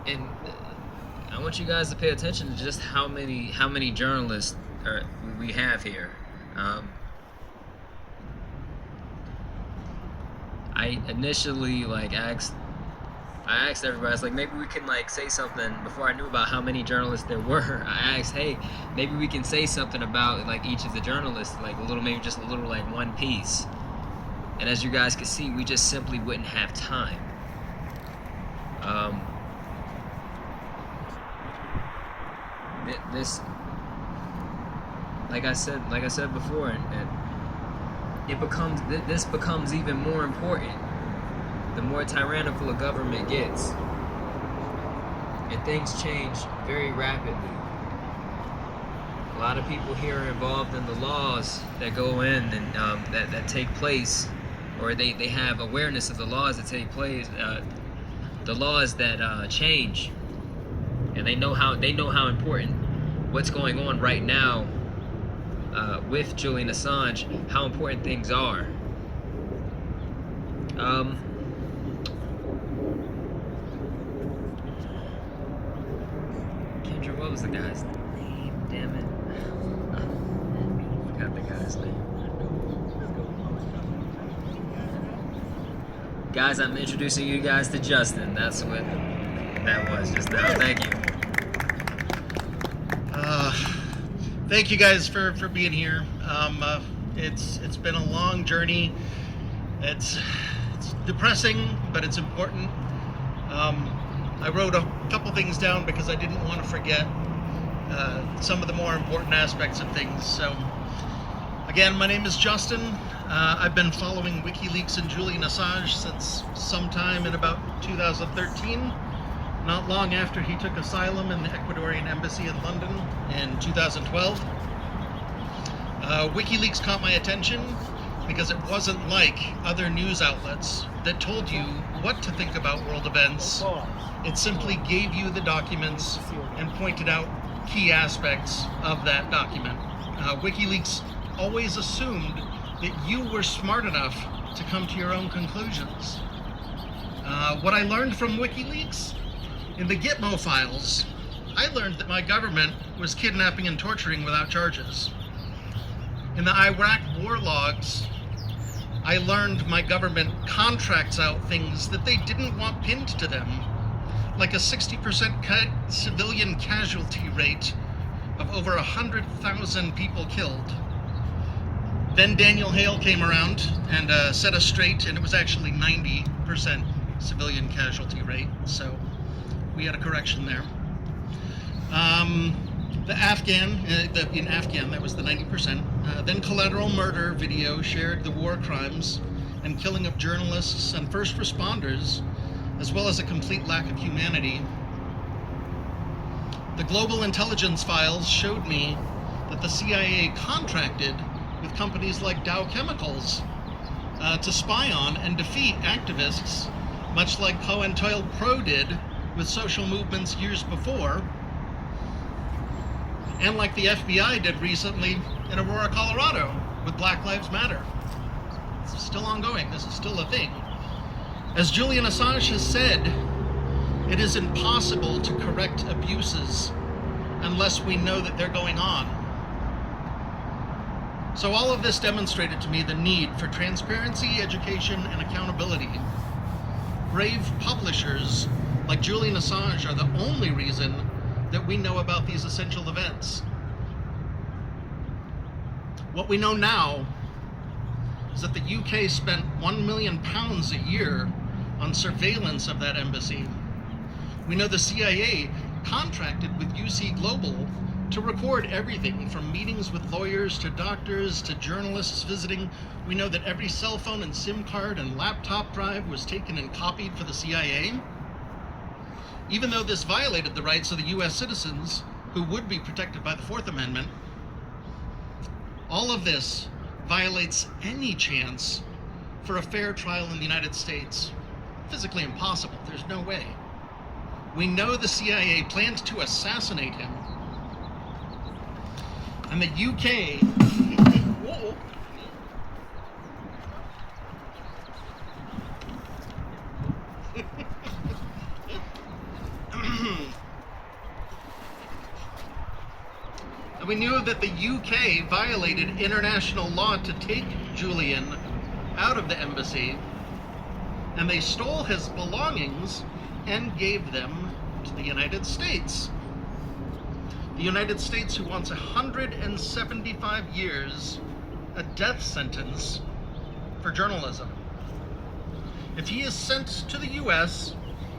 and I want you guys to pay attention to just how many journalists we have here. I initially I asked everybody, I was like, maybe we can say something. Before I knew about how many journalists there were, I asked, hey, maybe we can say something about each of the journalists, maybe just a little one piece. And as you guys can see, we just simply wouldn't have time. This, like I said before, and this becomes even more important the more tyrannical a government gets, and things change very rapidly. A lot of people here are involved in the laws that go in and that take place, or they have awareness of the laws that take place, the laws that change, and they know how important what's going on right now with Julian Assange, how important things are. What was the guy's name? Damn it. I forgot the guy's name. Guys, I'm introducing you guys to Justin. That's what that was just now. Thank you. Thank you guys for being here. It's been a long journey. It's depressing, but it's important. I wrote a couple things down because I didn't want to forget some of the more important aspects of things. So, again, my name is Justin. I've been following WikiLeaks and Julian Assange since sometime in about 2013, not long after he took asylum in the Ecuadorian Embassy in London in 2012. WikiLeaks caught my attention because it wasn't like other news outlets that told you what to think about world events. It simply gave you the documents and pointed out key aspects of that document. WikiLeaks always assumed that you were smart enough to come to your own conclusions. What I learned from WikiLeaks? In the Gitmo files, I learned that my government was kidnapping and torturing without charges. In the Iraq war logs, I learned my government contracts out things that they didn't want pinned to them, like a 60% civilian casualty rate of over 100,000 people killed. Then Daniel Hale came around and set us straight, and it was actually 90% civilian casualty rate, so we had a correction there. In Afghan, that was the 90%. Then collateral murder video shared the war crimes and killing of journalists and first responders, as well as a complete lack of humanity. The global intelligence files showed me that the CIA contracted with companies like Dow Chemicals to spy on and defeat activists, much like COINTELPRO did with social movements years before, and like the FBI did recently in Aurora, Colorado, with Black Lives Matter. It's still ongoing. This is still a thing. As Julian Assange has said, it is impossible to correct abuses unless we know that they're going on. So all of this demonstrated to me the need for transparency, education, and accountability. Brave publishers like Julian Assange are the only reason that we know about these essential events. What we know now is that the UK spent £1 million a year on surveillance of that embassy. We know the CIA contracted with UC Global to record everything from meetings with lawyers to doctors to journalists visiting. We know that every cell phone and SIM card and laptop drive was taken and copied for the CIA. Even though this violated the rights of the US citizens who would be protected by the Fourth Amendment, all of this violates any chance for a fair trial in the United States. Physically impossible. There's no way. We know the CIA planned to assassinate him. And the UK... Whoa. We knew that the UK violated international law to take Julian out of the embassy, and they stole his belongings and gave them to the United States. The United States, who wants 175 years, a death sentence for journalism. If he is sent to the US,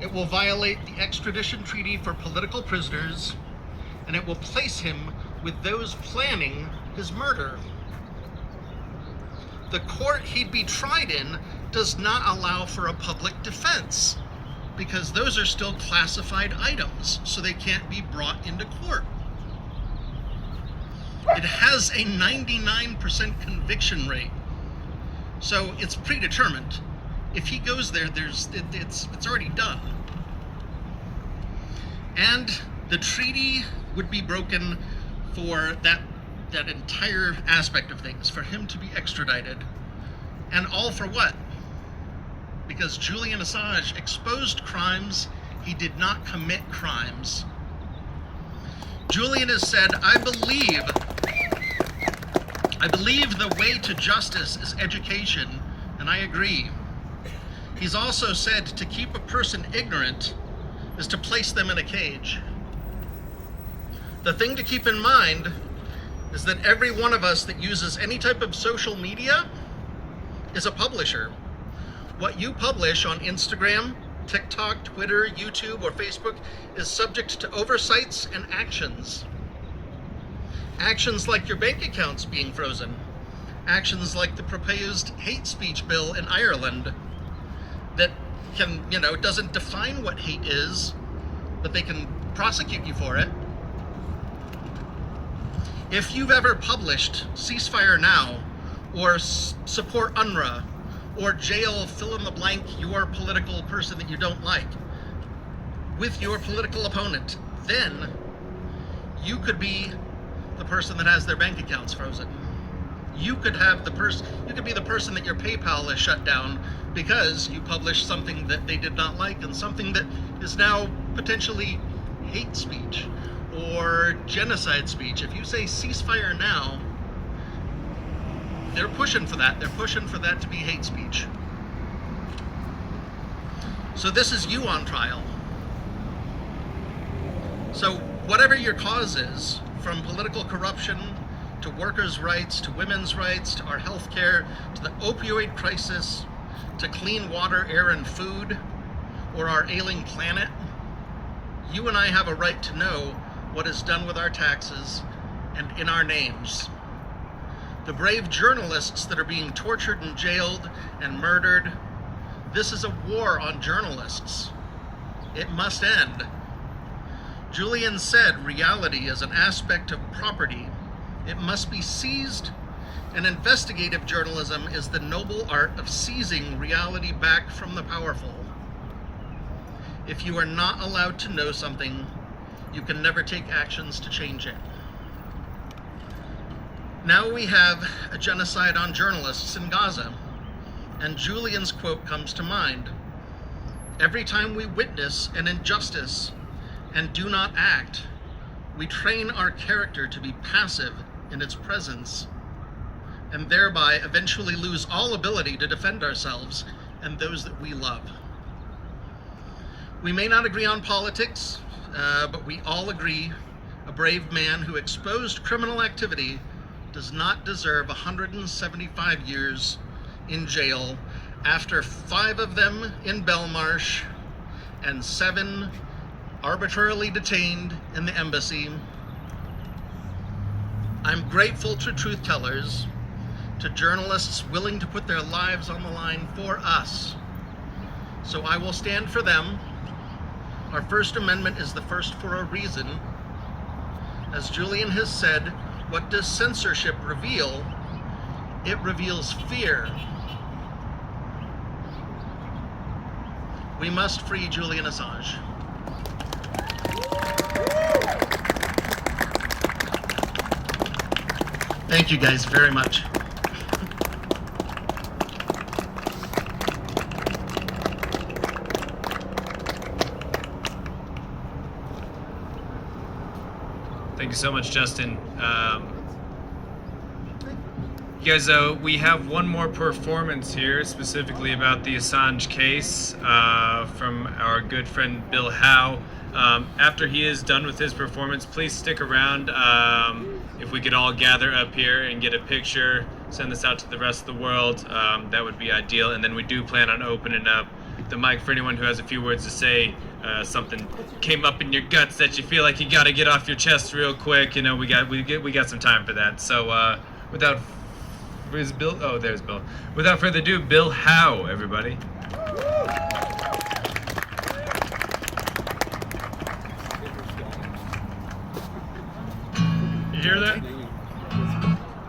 it will violate the extradition treaty for political prisoners, and it will place him with those planning his murder. The court he'd be tried in does not allow for a public defense, because those are still classified items, so they can't be brought into court. It has a 99% conviction rate, so it's predetermined. If he goes there, it's already done. And the treaty would be broken for that entire aspect of things, for him to be extradited. And all for what? Because Julian Assange exposed crimes he did not commit crimes. Julian has said, I believe the way to justice is education, and I agree. He's also said to keep a person ignorant is to place them in a cage. The thing to keep in mind is that every one of us that uses any type of social media is a publisher. What you publish on Instagram, TikTok, Twitter, YouTube, or Facebook is subject to oversights and actions. Actions like your bank accounts being frozen. Actions like the proposed hate speech bill in Ireland that doesn't define what hate is, but they can prosecute you for it. If you've ever published Ceasefire Now, or support UNRWA, or jail fill in the blank your political person that you don't like with your political opponent, then you could be the person that has their bank accounts frozen. You could be the person that your PayPal is shut down because you published something that they did not like, and something that is now potentially hate speech or genocide speech. If you say ceasefire now, they're pushing for that. They're pushing for that to be hate speech. So this is you on trial. So whatever your cause is, from political corruption to workers' rights, to women's rights, to our health care, to the opioid crisis, to clean water, air, and food, or our ailing planet, you and I have a right to know what is done with our taxes and in our names. The brave journalists that are being tortured and jailed and murdered, this is a war on journalists. It must end. Julian said reality is an aspect of property. It must be seized, and investigative journalism is the noble art of seizing reality back from the powerful. If you are not allowed to know something, you can never take actions to change it. Now we have a genocide on journalists in Gaza, and Julian's quote comes to mind. Every time we witness an injustice and do not act, we train our character to be passive in its presence, and thereby eventually lose all ability to defend ourselves and those that we love. We may not agree on politics, but we all agree a brave man who exposed criminal activity does not deserve 175 years in jail after 5 of them in Belmarsh and 7 arbitrarily detained in the embassy. I'm grateful to truth tellers, to journalists willing to put their lives on the line for us. So I will stand for them. Our First Amendment is the first for a reason. As Julian has said, what does censorship reveal? It reveals fear. We must free Julian Assange. Thank you guys very much. Thank you so much, Justin. You guys, we have one more performance here, specifically about the Assange case from our good friend Bill Howe. After he is done with his performance, please stick around. If we could all gather up here and get a picture, send this out to the rest of the world, that would be ideal. And then we do plan on opening up the mic for anyone who has a few words to say. Something came up in your guts that you feel like you got to get off your chest real quick. You know, we got some time for that. So where's Bill? Oh, there's Bill. Without further ado, Bill Howe, everybody. You hear that?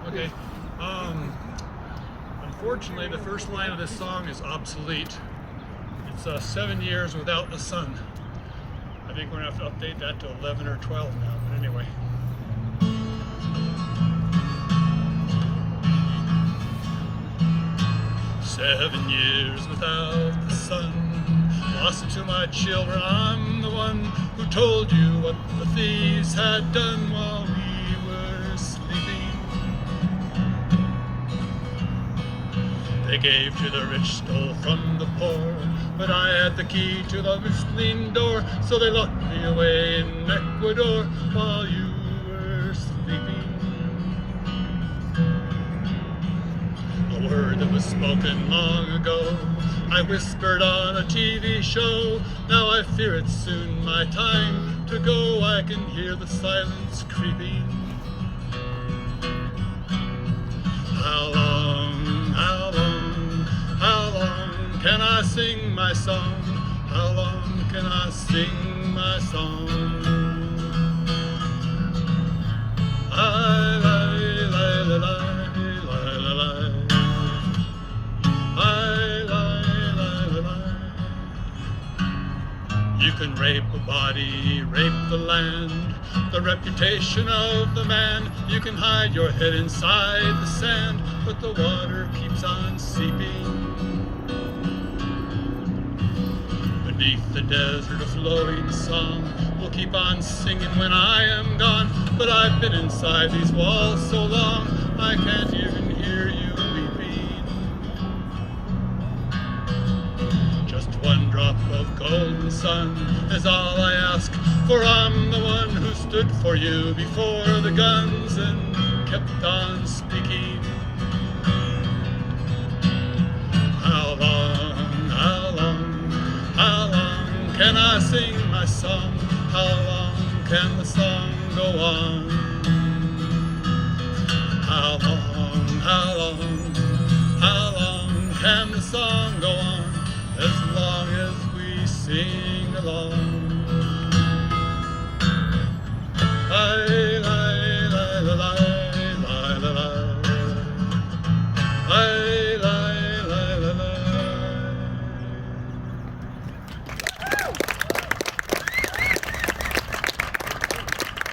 Okay. Unfortunately, the first line of this song is obsolete. It's 7 years without a sun. I think we're gonna have to update that to 11 or 12 now, but anyway. "7 years without the sun, lost to my children. I'm the one who told you what the thieves had done while we were sleeping. They gave to the rich, stole from the poor, but I had the key to the whistling door, so they locked me away in Ecuador while you were sleeping. A word that was spoken long ago, I whispered on a TV show. Now I fear it's soon my time to go. I can hear the silence creeping. How long, how long, how long can I sing my song? How long can I sing my song? I lie, lie, lie, lie, lie, lie, lie. I lie, lie, lie, lie. You can rape a body, rape the land, the reputation of the man. You can hide your head inside the sand, but the water keeps on seeping. Beneath the desert, a flowing song will keep on singing when I am gone. But I've been inside these walls so long, I can't even hear you weeping. Just one drop of golden sun is all I ask, for I'm the one who stood for you before the guns and kept on speaking. How long, how long, how long can I sing my song? How long can the song go on? How long, how